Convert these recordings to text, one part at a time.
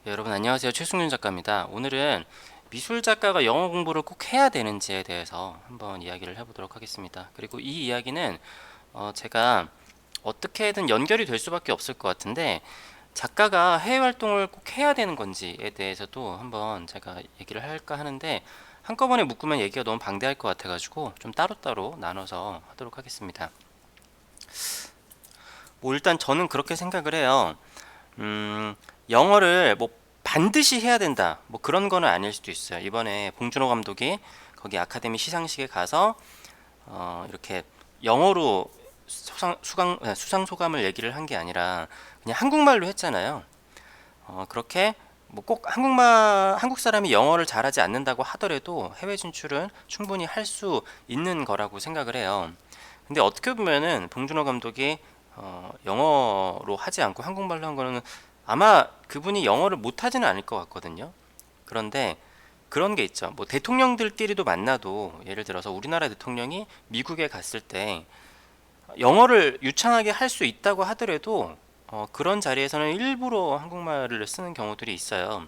네, 여러분 안녕하세요. 최승윤 작가입니다. 오늘은 미술 작가가 영어 공부를 꼭 해야 되는지에 대해서 한번 이야기를 해보도록 하겠습니다. 그리고 이 이야기는 제가 어떻게든 연결이 될 수밖에 없을 것 같은데 작가가 해외 활동을 꼭 해야 되는 건지에 대해서도 한번 제가 얘기를 할까 하는데 한꺼번에 묶으면 얘기가 너무 방대할 것 같아가지고 좀 따로따로 나눠서 하도록 하겠습니다. 뭐 일단 저는 그렇게 생각을 해요. 영어를 뭐 반드시 해야 된다 뭐 그런 거는 아닐 수도 있어요. 이번에 봉준호 감독이 거기 아카데미 시상식에 가서 이렇게 영어로 수상 소감을 얘기를 한 게 아니라 그냥 한국말로 했잖아요. 그렇게 뭐 꼭 한국 사람이 영어를 잘하지 않는다고 하더라도 해외 진출은 충분히 할 수 있는 거라고 생각을 해요. 근데 어떻게 보면은 봉준호 감독이 영어로 하지 않고 한국말로 한 거는 아마 그분이 영어를 못하지는 않을 것 같거든요. 그런데 그런 게 있죠. 뭐 대통령들끼리도 만나도 예를 들어서 우리나라 대통령이 미국에 갔을 때 영어를 유창하게 할 수 있다고 하더라도 그런 자리에서는 일부러 한국말을 쓰는 경우들이 있어요.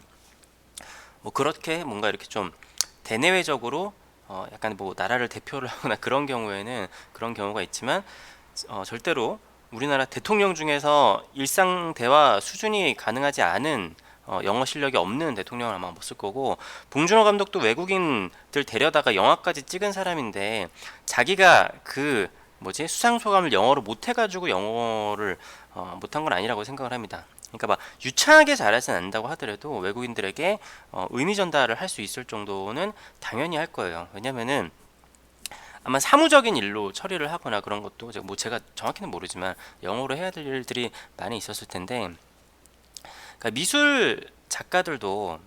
뭐 그렇게 뭔가 이렇게 좀 대내외적으로 약간 뭐 나라를 대표를 하거나 그런 경우에는 그런 경우가 있지만 절대로 우리나라 대통령 중에서 일상 대화 수준이 가능하지 않은 영어 실력이 없는 대통령을 아마 못 쓸 거고 봉준호 감독도 외국인들 데려다가 영화까지 찍은 사람인데 자기가 그 뭐지 수상 소감을 영어로 못 해가지고 영어를 못한 건 아니라고 생각을 합니다. 그러니까 막 유창하게 잘하진 않는다고 하더라도 외국인들에게 의미 전달을 할 수 있을 정도는 당연히 할 거예요. 왜냐면은 아마 사무적인 일로 처리를 하거나 그런 것도 제가 정확히는 모르지만 영어로 해야 될 일들이 많이 있었을 텐데 그러니까 미술 작가들도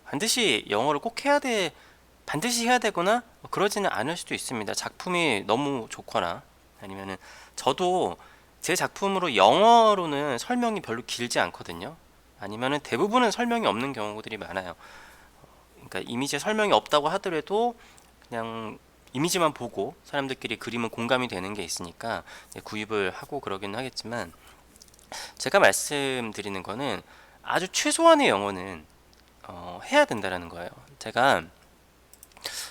반드시 영어를 꼭 해야 돼 반드시 해야 되거나 그러지는 않을 수도 있습니다. 작품이 너무 좋거나 아니면은 저도 제 작품으로 영어로는 설명이 별로 길지 않거든요. 아니면은 대부분은 설명이 없는 경우들이 많아요. 그러니까 이미지에 설명이 없다고 하더라도 그냥 이미지만 보고 사람들끼리 그림은 공감이 되는 게 있으니까 구입을 하고 그러긴 하겠지만 제가 말씀드리는 거는 아주 최소한의 영어는 해야 된다라는 거예요. 제가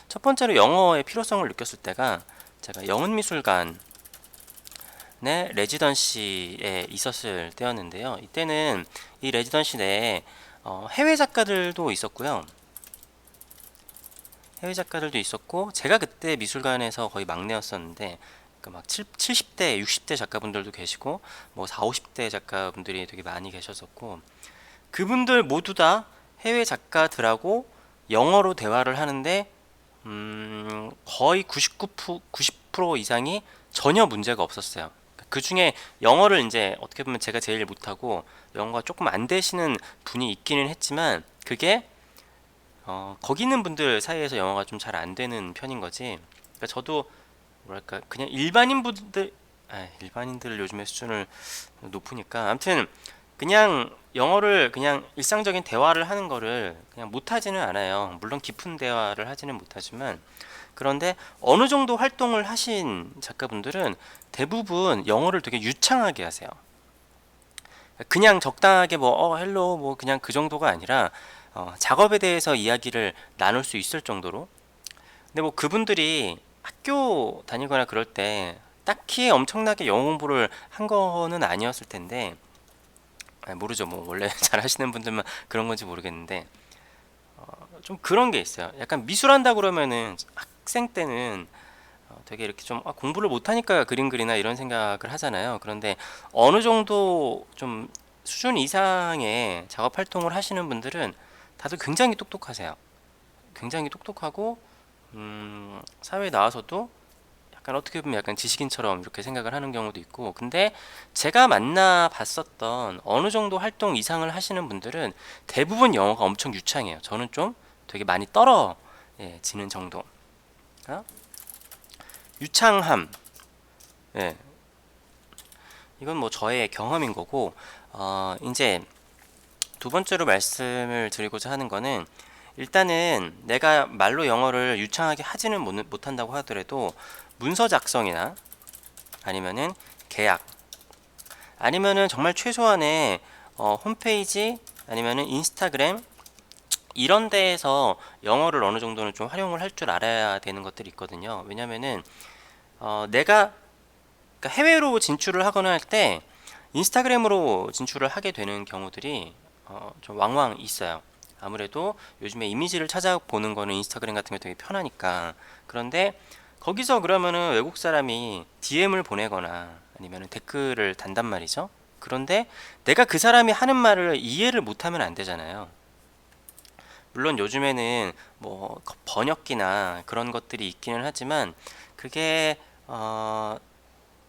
첫 번째로 영어의 필요성을 느꼈을 때가 제가 영은미술관의 레지던시에 있었을 때였는데요. 이때는 이 레지던시 내에 해외 작가들도 있었고요. 해외 작가들도 있었고 제가 그때 미술관에서 거의 막내였었는데 막 70대, 60대 작가분들도 계시고 뭐 4, 50대 작가분들이 되게 많이 계셨었고 그분들 모두 다 해외 작가들하고 영어로 대화를 하는데 거의 90% 이상이 전혀 문제가 없었어요. 그 중에 영어를 이제 어떻게 보면 제가 제일 못하고 영어가 조금 안 되시는 분이 있기는 했지만 그게 거기 있는 분들 사이에서 영어가 좀 잘 안 되는 편인 거지. 그러니까 저도 뭐랄까 그냥 일반인들 요즘에 수준을 높으니까 아무튼 그냥 영어를 그냥 일상적인 대화를 하는 거를 그냥 못하지는 않아요. 물론 깊은 대화를 하지는 못하지만 그런데 어느 정도 활동을 하신 작가분들은 대부분 영어를 되게 유창하게 하세요. 그냥 적당하게 뭐 헬로 뭐 그냥 그 정도가 아니라 작업에 대해서 이야기를 나눌 수 있을 정도로. 근데 뭐 그분들이 학교 다니거나 그럴 때 딱히 엄청나게 영어 공부를 한 거는 아니었을 텐데 모르죠. 뭐 원래 잘 하시는 분들만 그런 건지 모르겠는데 좀 그런 게 있어요. 약간 미술한다 그러면은 학생 때는 되게 이렇게 좀 공부를 못하니까 그림 그리나 이런 생각을 하잖아요. 그런데 어느 정도 좀 수준 이상의 작업 활동을 하시는 분들은 다들 굉장히 똑똑하세요. 굉장히 똑똑하고 사회에 나와서도 약간 어떻게 보면 약간 지식인처럼 이렇게 생각을 하는 경우도 있고 근데 제가 만나 봤었던 어느 정도 활동 이상을 하시는 분들은 대부분 영어가 엄청 유창해요. 저는 좀 되게 많이 떨어지는 정도. 유창함. 예, 이건 뭐 저의 경험인 거고 이제 두 번째로 말씀을 드리고자 하는 거는 일단은 내가 말로 영어를 유창하게 하지는 못한다고 하더라도 문서 작성이나 아니면은 계약 아니면은 정말 최소한의 홈페이지 아니면은 인스타그램 이런 데에서 영어를 어느 정도는 좀 활용을 할 줄 알아야 되는 것들이 있거든요. 왜냐면은 내가 그러니까 해외로 진출을 하거나 할 때 인스타그램으로 진출을 하게 되는 경우들이 좀 왕왕 있어요. 아무래도 요즘에 이미지를 찾아보는 거는 인스타그램 같은 게 되게 편하니까. 그런데 거기서 그러면은 외국 사람이 DM을 보내거나 아니면 댓글을 단단 말이죠. 그런데 내가 그 사람이 하는 말을 이해를 못하면 안 되잖아요. 물론 요즘에는 뭐 번역기나 그런 것들이 있기는 하지만 그게 뭐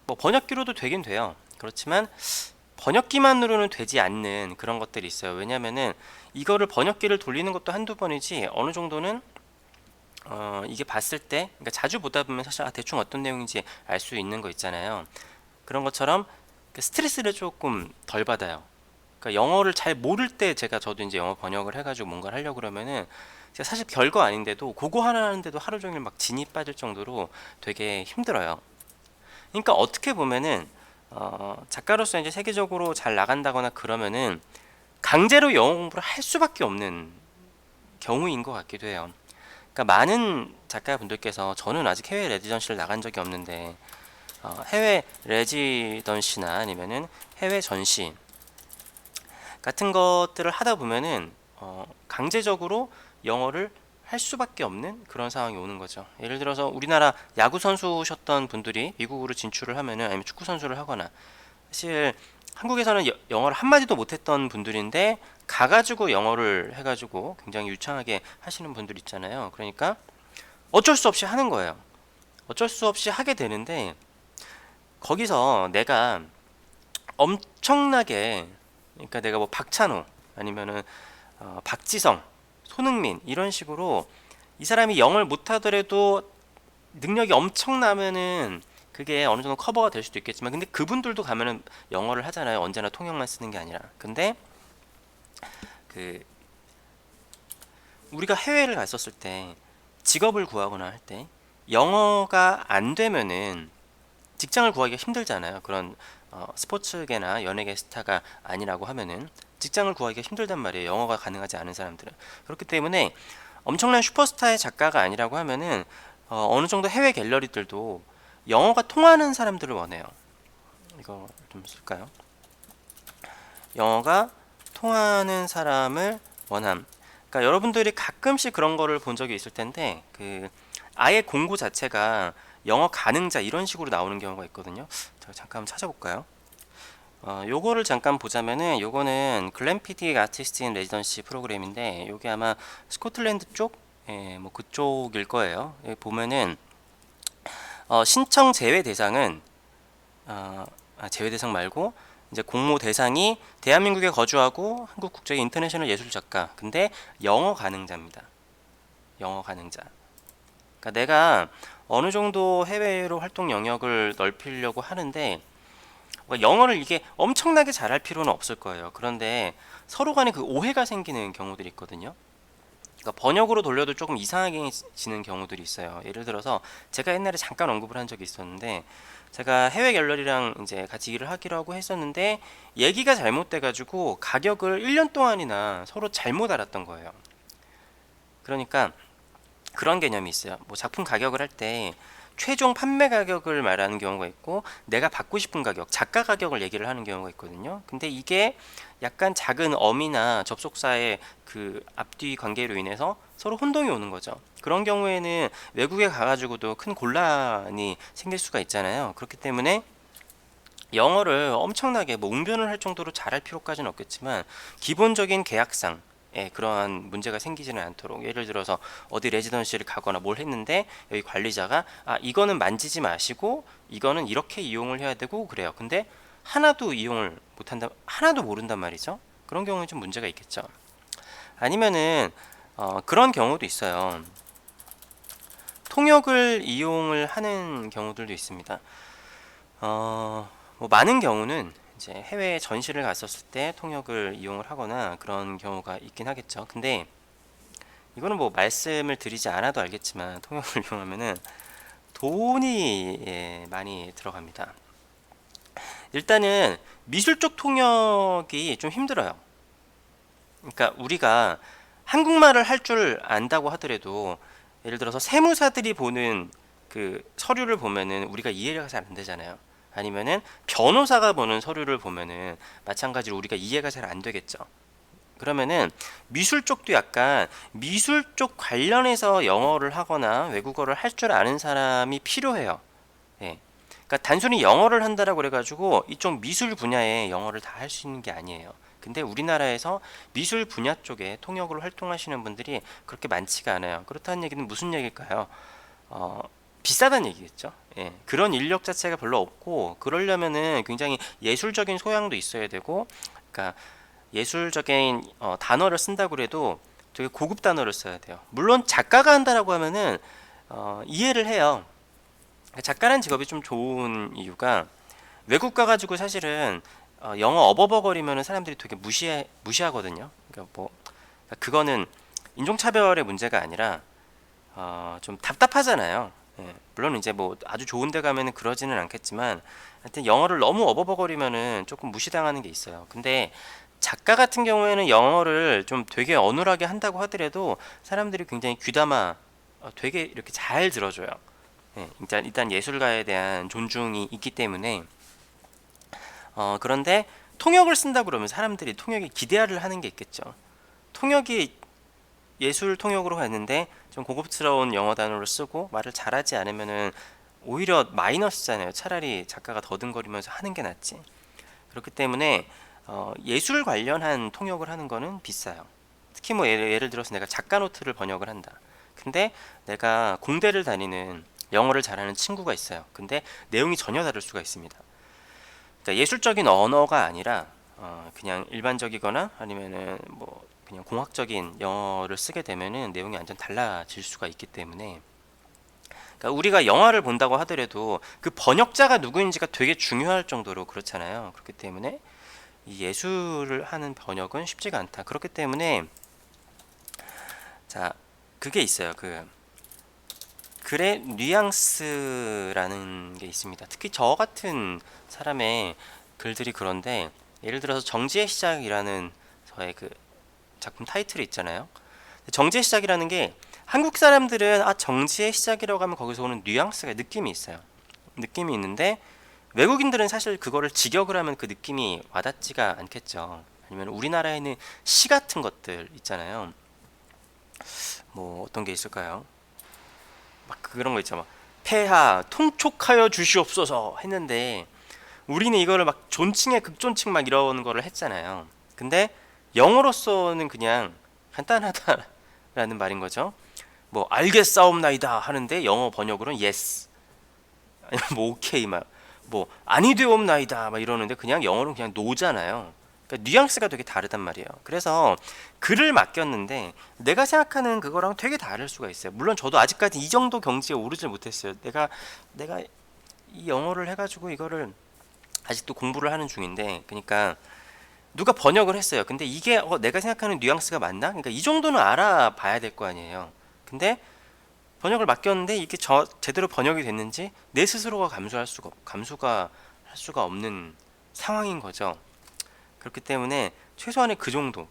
번역기로도 되긴 돼요. 그렇지만 번역기만으로는 되지 않는 그런 것들이 있어요. 왜냐면은 이거를 번역기를 돌리는 것도 한두 번이지 어느 정도는 이게 봤을 때 그러니까 자주 보다 보면 사실 대충 어떤 내용인지 알 수 있는 거 있잖아요. 그런 것처럼 그 스트레스를 조금 덜 받아요. 그러니까 영어를 잘 모를 때 저도 이제 영어 번역을 해가지고 뭔가를 하려고 그러면은 제가 사실 별거 아닌데도 그거 하나 하는데도 하루 종일 막 진이 빠질 정도로 되게 힘들어요. 그러니까 어떻게 보면은 작가로서 이제 세계적으로 잘 나간다거나 그러면은 강제로 영어 공부를 할 수밖에 없는 경우인 것 같기도 해요. 그러니까 많은 작가분들께서 저는 아직 해외 레지던시를 나간 적이 없는데 해외 레지던시나 아니면은 해외 전시 같은 것들을 하다 보면은 강제적으로 영어를 할 수밖에 없는 그런 상황이 오는 거죠. 예를 들어서 우리나라 야구 선수셨던 분들이 미국으로 진출을 하면은 아니면 축구 선수를 하거나 사실 한국에서는 영어를 한마디도 못했던 분들인데 가가지고 영어를 해가지고 굉장히 유창하게 하시는 분들 있잖아요. 그러니까 어쩔 수 없이 하는 거예요. 어쩔 수 없이 하게 되는데 거기서 내가 엄청나게 그러니까 내가 뭐 박찬호 아니면은 박지성, 손흥민 이런 식으로 이 사람이 영어를 못하더라도 능력이 엄청나면은 그게 어느 정도 커버가 될 수도 있겠지만 근데 그분들도 가면은 영어를 하잖아요. 언제나 통역만 쓰는 게 아니라. 근데 그 우리가 해외를 갔었을 때 직업을 구하거나 할 때 영어가 안 되면은 직장을 구하기가 힘들잖아요. 그런 스포츠계나 연예계 스타가 아니라고 하면은 직장을 구하기가 힘들단 말이에요. 영어가 가능하지 않은 사람들은. 그렇기 때문에 엄청난 슈퍼스타의 작가가 아니라고 하면은 어느 정도 해외 갤러리들도 영어가 통하는 사람들을 원해요. 이거 좀 쓸까요? 영어가 통하는 사람을 원함. 그러니까 여러분들이 가끔씩 그런 거를 본 적이 있을 텐데 그 아예 공고 자체가 영어 가능자 이런 식으로 나오는 경우가 있거든요. 제가 잠깐 한번 찾아볼까요? 요거를 잠깐 보자면은 요거는 글램피딕 아티스트 인 레지던시 프로그램인데 요게 아마 스코틀랜드 쪽, 뭐 그쪽일 거예요. 여기 보면은 신청 제외 대상은 제외 대상 말고 이제 공모 대상이 대한민국에 거주하고 한국 국적의 인터내셔널 예술 작가. 근데 영어 가능자입니다. 영어 가능자. 그러니까 내가 어느 정도 해외로 활동 영역을 넓히려고 하는데 영어를 이게 엄청나게 잘할 필요는 없을 거예요. 그런데 서로 간에 그 오해가 생기는 경우들이 있거든요. 그러니까 번역으로 돌려도 조금 이상하게 지는 경우들이 있어요. 예를 들어서 제가 옛날에 잠깐 언급을 한 적이 있었는데 제가 해외 갤러리랑 이제 같이 일을 하기로 하고 했었는데 얘기가 잘못돼 가지고 가격을 1년 동안이나 서로 잘못 알았던 거예요. 그러니까 그런 개념이 있어요. 뭐 작품 가격을 할 때 최종 판매 가격을 말하는 경우가 있고 내가 받고 싶은 가격, 작가 가격을 얘기를 하는 경우가 있거든요. 근데 이게 약간 작은 어미나 접속사의 그 앞뒤 관계로 인해서 서로 혼동이 오는 거죠. 그런 경우에는 외국에 가가지고도 큰 곤란이 생길 수가 있잖아요. 그렇기 때문에 영어를 엄청나게 뭐 웅변을 할 정도로 잘할 필요까지는 없겠지만 기본적인 계약상 그러한 문제가 생기지는 않도록 예를 들어서 어디 레지던시를 가거나 뭘 했는데 여기 관리자가 이거는 만지지 마시고 이거는 이렇게 이용을 해야 되고 그래요. 근데 하나도 이용을 못한다 하나도 모른단 말이죠. 그런 경우는 좀 문제가 있겠죠. 아니면은 그런 경우도 있어요. 통역을 이용을 하는 경우들도 있습니다. 뭐 많은 경우는 이제 해외 전시를 갔었을 때 통역을 이용을 하거나 그런 경우가 있긴 하겠죠. 근데 이거는 뭐 말씀을 드리지 않아도 알겠지만 통역을 이용하면은 돈이 많이 들어갑니다. 일단은 미술 쪽 통역이 좀 힘들어요. 그러니까 우리가 한국말을 할 줄 안다고 하더라도 예를 들어서 세무사들이 보는 그 서류를 보면은 우리가 이해가 잘 안 되잖아요. 아니면은 변호사가 보는 서류를 보면은 마찬가지로 우리가 이해가 잘 안 되겠죠. 그러면은 미술 쪽도 약간 미술 쪽 관련해서 영어를 하거나 외국어를 할 줄 아는 사람이 필요해요. 예. 그러니까 단순히 영어를 한다라고 그래가지고 이쪽 미술 분야에 영어를 다 할 수 있는 게 아니에요. 근데 우리나라에서 미술 분야 쪽에 통역으로 활동하시는 분들이 그렇게 많지가 않아요. 그렇다는 얘기는 무슨 얘기일까요? 어, 비싸다는 얘기겠죠. 예, 그런 인력 자체가 별로 없고 그러려면은 굉장히 예술적인 소양도 있어야 되고, 그러니까 예술적인 단어를 쓴다고 그래도 되게 고급 단어를 써야 돼요. 물론 작가가 한다라고 하면은 이해를 해요. 작가라는 직업이 좀 좋은 이유가 외국 가가지고 사실은 영어 어버버거리면은 사람들이 되게 무시하거든요. 그러니까 뭐 그거는 인종차별의 문제가 아니라 좀 답답하잖아요. 예, 물론 이제 뭐 아주 좋은 데 가면은 그러지는 않겠지만 하여튼 영어를 너무 어버버거리면은 조금 무시당하는 게 있어요. 근데 작가 같은 경우에는 영어를 좀 되게 어눌하게 한다고 하더라도 사람들이 굉장히 귀담아 되게 이렇게 잘 들어줘요. 예, 일단 예술가에 대한 존중이 있기 때문에 그런데 통역을 쓴다 그러면 사람들이 통역에 기대를 하는 게 있겠죠. 통역이 예술 통역으로 갔는데 좀 고급스러운 영어 단어를 쓰고 말을 잘하지 않으면은 오히려 마이너스잖아요. 차라리 작가가 더듬거리면서 하는 게 낫지. 그렇기 때문에 예술 관련한 통역을 하는 거는 비싸요. 특히 뭐 예를 들어서 내가 작가 노트를 번역을 한다. 근데 내가 공대를 다니는 영어를 잘하는 친구가 있어요. 근데 내용이 전혀 다를 수가 있습니다. 그러니까 예술적인 언어가 아니라 그냥 일반적이거나 아니면은 뭐 그냥 공학적인 영어를 쓰게 되면은 내용이 완전 달라질 수가 있기 때문에, 그러니까 우리가 영화를 본다고 하더라도 그 번역자가 누구인지가 되게 중요할 정도로 그렇잖아요. 그렇기 때문에 이 예술을 하는 번역은 쉽지가 않다. 그렇기 때문에 자, 그게 있어요. 그 글의 뉘앙스라는 게 있습니다. 특히 저 같은 사람의 글들이 그런데, 예를 들어서 정지의 시작이라는 저의 그 작품 타이틀이 있잖아요. 정지의 시작이라는 게 한국 사람들은 정지의 시작이라고 하면 거기서 오는 뉘앙스가 느낌이 있어요. 느낌이 있는데 외국인들은 사실 그거를 직역을 하면 그 느낌이 와닿지가 않겠죠. 아니면 우리나라에는 시 같은 것들 있잖아요. 뭐 어떤 게 있을까요? 막 그런 거 있죠. 막 폐하 통촉하여 주시옵소서 했는데 우리는 이거를 막 존칭에 극존칭 막 이런 거를 했잖아요. 근데 영어로서는 그냥 간단하다라는 말인 거죠. 뭐 알겠사옵나이다 하는데 영어 번역으로는 yes, 아니면 뭐 오케이 뭐 아니 되옵나이다 막 이러는데 그냥 영어는 그냥 노잖아요. 그러니까 뉘앙스가 되게 다르단 말이에요. 그래서 글을 맡겼는데 내가 생각하는 그거랑 되게 다를 수가 있어요. 물론 저도 아직까지 이 정도 경지에 오르질 못했어요. 내가 이 영어를 해가지고 이거를 아직도 공부를 하는 중인데, 그러니까 누가 번역을 했어요. 근데 이게 내가 생각하는 뉘앙스가 맞나? 그러니까 이 정도는 알아봐야 될 거 아니에요. 근데 번역을 맡겼는데 이게 제대로 번역이 됐는지 내 스스로가 감수가 할 수가 없는 상황인 거죠. 그렇기 때문에 최소한의 그 정도는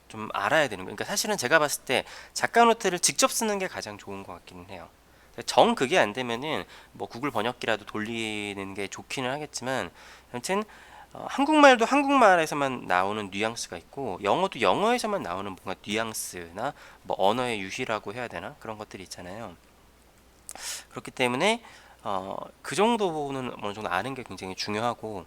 좀 알아야 되는 거예요. 그러니까 사실은 제가 봤을 때 작가 노트를 직접 쓰는 게 가장 좋은 것 같기는 해요. 정 그게 안 되면은 뭐 구글 번역기라도 돌리는 게 좋기는 하겠지만, 아무튼 한국말도 한국말에서만 나오는 뉘앙스가 있고 영어도 영어에서만 나오는 뭔가 뉘앙스나 뭐 언어의 유희라고 해야 되나, 그런 것들이 있잖아요. 그렇기 때문에 그 정도는 어느 정도 아는 게 굉장히 중요하고,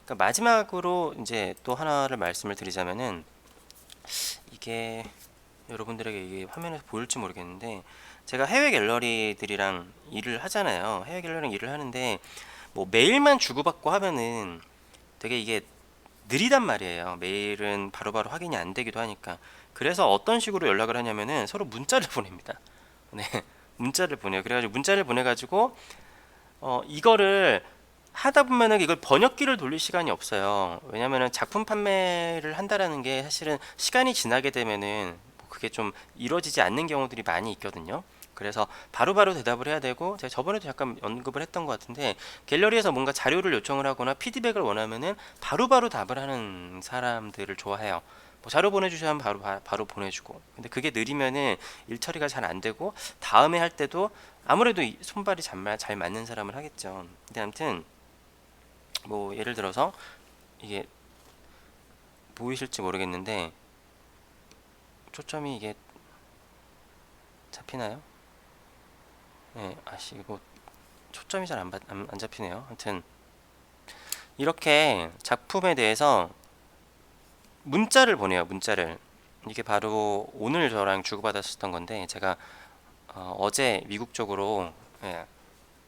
그러니까 마지막으로 이제 또 하나를 말씀을 드리자면은, 이게 여러분들에게 이게 화면에서 보일지 모르겠는데 제가 해외 갤러리들이랑 일을 하잖아요. 해외 갤러리랑 일을 하는데 뭐 메일만 주고받고 하면은 되게 이게 느리단 말이에요. 메일은 바로바로 확인이 안 되기도 하니까. 그래서 어떤 식으로 연락을 하냐면은 서로 문자를 보냅니다. 네, 문자를 보내요. 그래가지고 문자를 보내가지고 이거를 하다 보면은 이걸 번역기를 돌릴 시간이 없어요. 왜냐면은 작품 판매를 한다라는 게 사실은 시간이 지나게 되면은 뭐 그게 좀 이루어지지 않는 경우들이 많이 있거든요. 그래서 바로바로 대답을 해야 되고, 제가 저번에도 잠깐 언급을 했던 것 같은데, 갤러리에서 뭔가 자료를 요청을 하거나 피드백을 원하면은 바로바로 답을 하는 사람들을 좋아해요. 뭐 자료 보내주시면 바로 보내주고. 근데 그게 느리면은 일 처리가 잘 안 되고, 다음에 할 때도 아무래도 손발이 잘 맞는 사람을 하겠죠. 근데 아무튼 뭐 예를 들어서 이게 보이실지 모르겠는데, 초점이 이게 잡히나요? 네, 이거 초점이 잘 안 잡히네요. 하여튼 이렇게 작품에 대해서 문자를 보내요. 문자를. 이게 바로 오늘 저랑 주고받았었던 건데, 제가 어제 미국 쪽으로, 예,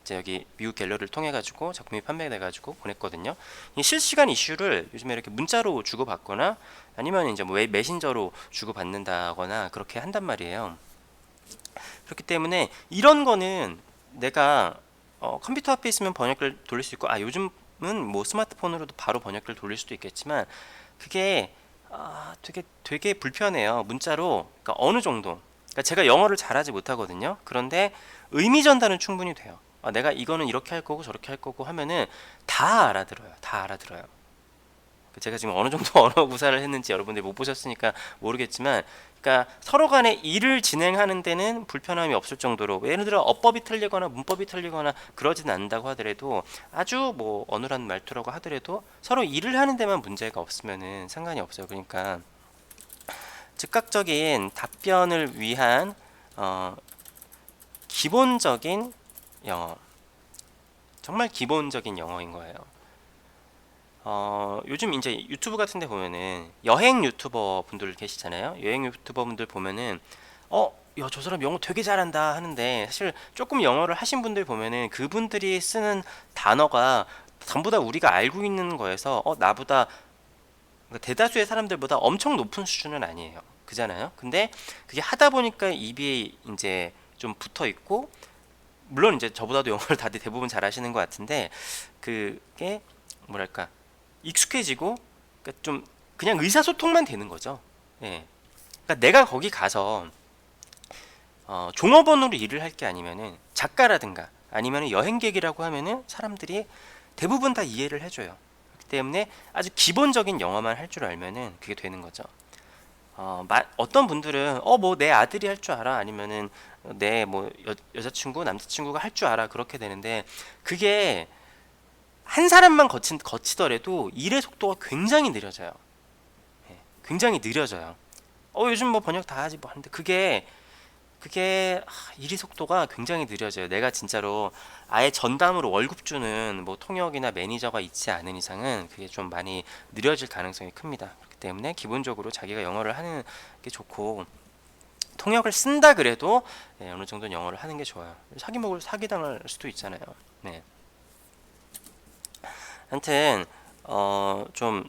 이제 여기 미국 갤러리를 통해 가지고 작품이 판매돼 가지고 보냈거든요. 이 실시간 이슈를 요즘에 이렇게 문자로 주고받거나 아니면 이제 뭐 메신저로 주고받는다거나 그렇게 한단 말이에요. 그렇기 때문에 이런 거는 내가 컴퓨터 앞에 있으면 번역기를 돌릴 수 있고, 요즘은 뭐 스마트폰으로도 바로 번역기를 돌릴 수도 있겠지만, 그게 되게 불편해요. 문자로. 그러니까 어느 정도. 그러니까 제가 영어를 잘하지 못하거든요. 그런데 의미 전달은 충분히 돼요. 내가 이거는 이렇게 할 거고 저렇게 할 거고 하면은 다 알아들어요. 다 알아들어요. 제가 지금 어느 정도 언어 구사를 했는지 여러분들이 못 보셨으니까 모르겠지만, 그러니까 서로 간에 일을 진행하는 데는 불편함이 없을 정도로, 예를 들어 어법이 틀리거나 문법이 틀리거나 그러진 않는다고 하더라도, 아주 뭐 어눌한 말투라고 하더라도 서로 일을 하는 데만 문제가 없으면은 상관이 없어요. 그러니까 즉각적인 답변을 위한 기본적인 영어, 정말 기본적인 영어인 거예요. 요즘 이제 유튜브 같은 데 보면은 여행 유튜버 분들 계시잖아요. 여행 유튜버 분들 보면은 야, 저 사람 영어 되게 잘한다 하는데, 사실 조금 영어를 하신 분들 보면은 그분들이 쓰는 단어가 전부 다 우리가 알고 있는 거에서 나보다, 그러니까 대다수의 사람들보다 엄청 높은 수준은 아니에요. 그잖아요. 근데 그게 하다 보니까 입이 이제 좀 붙어 있고, 물론 이제 저보다도 영어를 다들 대부분 잘 하시는 것 같은데, 그게 뭐랄까 익숙해지고, 그러니까 좀 그냥 의사소통만 되는 거죠. 예. 그러니까 내가 거기 가서 종업원으로 일을 할 게 아니면은 작가라든가 아니면은 여행객이라고 하면은 사람들이 대부분 다 이해를 해줘요. 그렇기 때문에 아주 기본적인 영어만 할 줄 알면은 그게 되는 거죠. 어떤 분들은 뭐 내 아들이 할 줄 알아, 아니면은 내 뭐 여자친구 남자친구가 할 줄 알아, 그렇게 되는데, 그게 한 사람만 거치더라도 일의 속도가 굉장히 느려져요. 예, 굉장히 느려져요. 요즘 뭐 번역 다 하지 뭐 하는데, 그게 일의 속도가 굉장히 느려져요. 내가 진짜로 아예 전담으로 월급 주는 뭐 통역이나 매니저가 있지 않은 이상은 그게 좀 많이 느려질 가능성이 큽니다. 그렇기 때문에 기본적으로 자기가 영어를 하는 게 좋고, 통역을 쓴다 그래도 어느 정도는 영어를 하는 게 좋아요. 사기당할 수도 있잖아요. 네. 하여튼 좀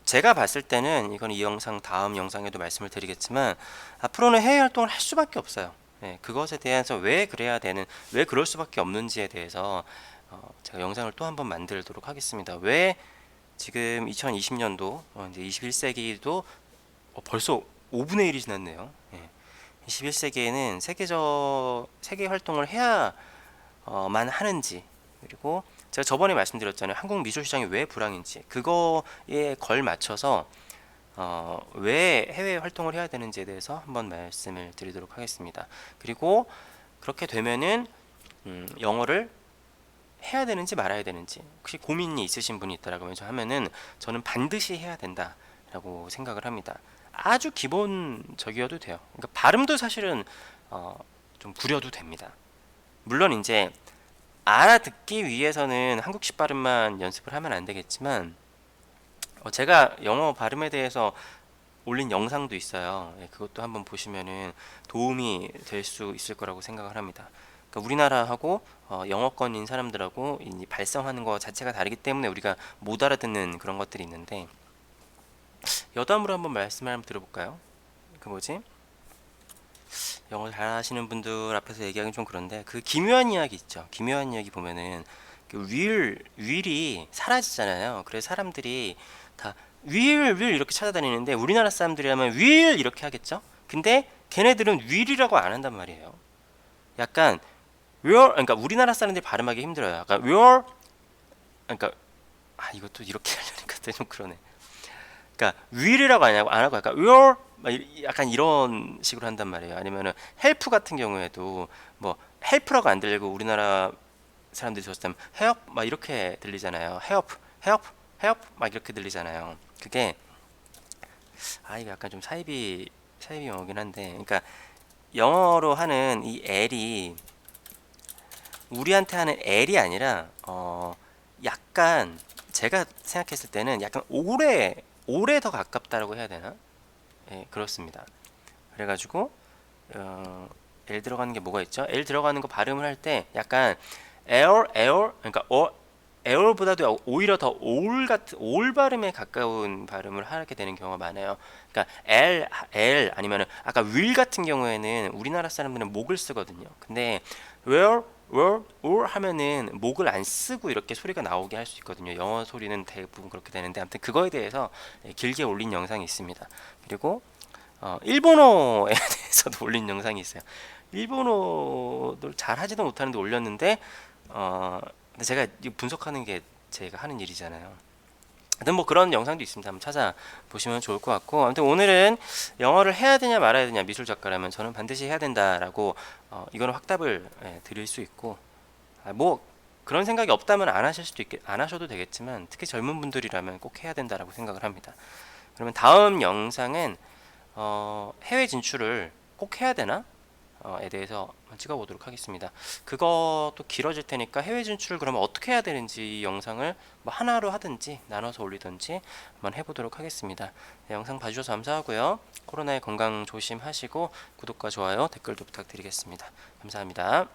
제가 봤을 때는, 이건 이 영상 다음 영상에도 말씀을 드리겠지만, 앞으로는 해외 활동을 할 수밖에 없어요. 그것에 대해서 왜 그럴 수밖에 없는지에 대해서 제가 영상을 또 한번 만들도록 하겠습니다. 왜 지금 2020년도 이제 21세기도 벌써 5분의 1이 지났네요. 21세기에는 세계 활동을 해야만 하는지, 그리고 제가 저번에 말씀드렸잖아요. 한국 미술 시장이 왜 불황인지, 그거에 걸맞춰서 왜 해외 활동을 해야 되는지에 대해서 한번 말씀을 드리도록 하겠습니다. 그리고 그렇게 되면은 영어를 해야 되는지 말아야 되는지 혹시 고민이 있으신 분이 있다라고 하면은, 저는 반드시 해야 된다라고 생각을 합니다. 아주 기본적이어도 돼요. 그러니까 발음도 사실은 좀 구려도 됩니다. 물론 이제 알아듣기 위해서는 한국식 발음만 연습을 하면 안 되겠지만, 제가 영어 발음에 대해서 올린 영상도 있어요. 그것도 한번 보시면은 도움이 될 수 있을 거라고 생각을 합니다. 그러니까 우리나라하고 영어권인 사람들하고 발성하는 거 자체가 다르기 때문에 우리가 못 알아듣는 그런 것들이 있는데, 여담으로 한번 말씀을 한번 들어볼까요? 그 뭐지? 영어 잘하시는 분들 앞에서 얘기하기 좀 그런데, 그 기묘한 이야기 있죠. 기묘한 이야기 보면은 그 윌이 사라지잖아요. 그래서 사람들이 다 윌 이렇게 찾아다니는데, 우리나라 사람들이라면 윌 이렇게 하겠죠. 근데 걔네들은 윌이라고 안 한단 말이에요. 약간 where, 그러니까 우리나라 사람들이 발음하기 힘들어요. 약간 where, 그러니까 이것도 이렇게 하려니까 좀 그러네. 그러니까 will이라고 안 하고 약간 where 막 약간 이런 식으로 한단 말이에요. 아니면은 help 같은 경우에도 뭐 help라고 안 들리고 우리나라 사람들이 들었을 때는 help 막 이렇게 들리잖아요. help, help, help 막 이렇게 들리잖아요. 그게 이거 약간 좀 사이비 영어긴 한데, 그러니까 영어로 하는 이 L이 우리한테 하는 L이 아니라 약간 제가 생각했을 때는 약간 오래 더 가깝다라고 해야 되나? 예, 그렇습니다. 그래가지고 L 들어가는 게 뭐가 있죠? L 들어가는 거 발음을 할 때 약간 그러니까 에어보다도 오히려 더 올 발음에 가까운 발음을 하게 되는 경우가 많아요. 그러니까 L 아니면은 아까 will 같은 경우에는 우리나라 사람들은 목을 쓰거든요. 근데 where or 하면은 목을 안 쓰고 이렇게 소리가 나오게 할 수 있거든요. 영어 소리는 대부분 그렇게 되는데 아무튼 그거에 대해서 길게 올린 영상이 있습니다. 그리고 일본어에 대해서도 올린 영상이 있어요. 일본어를 잘 하지도 못하는데 올렸는데 근데 제가 분석하는 게 제가 하는 일이잖아요. 아무튼 뭐 그런 영상도 있습니다. 한번 찾아보시면 좋을 것 같고, 아무튼 오늘은 영어를 해야 되냐 말아야 되냐, 미술 작가라면 저는 반드시 해야 된다라고 이거는 확답을 드릴 수 있고, 뭐 그런 생각이 없다면 안 하셔도 되겠지만 특히 젊은 분들이라면 꼭 해야 된다라고 생각을 합니다. 그러면 다음 영상은 해외 진출을 꼭 해야 되나? 에 대해서 찍어보도록 하겠습니다. 그것도 길어질 테니까 해외 진출을 그러면 어떻게 해야 되는지 영상을 뭐 하나로 하든지 나눠서 올리든지 한번 해보도록 하겠습니다. 네, 영상 봐주셔서 감사하고요. 코로나에 건강 조심하시고 구독과 좋아요, 댓글도 부탁드리겠습니다. 감사합니다.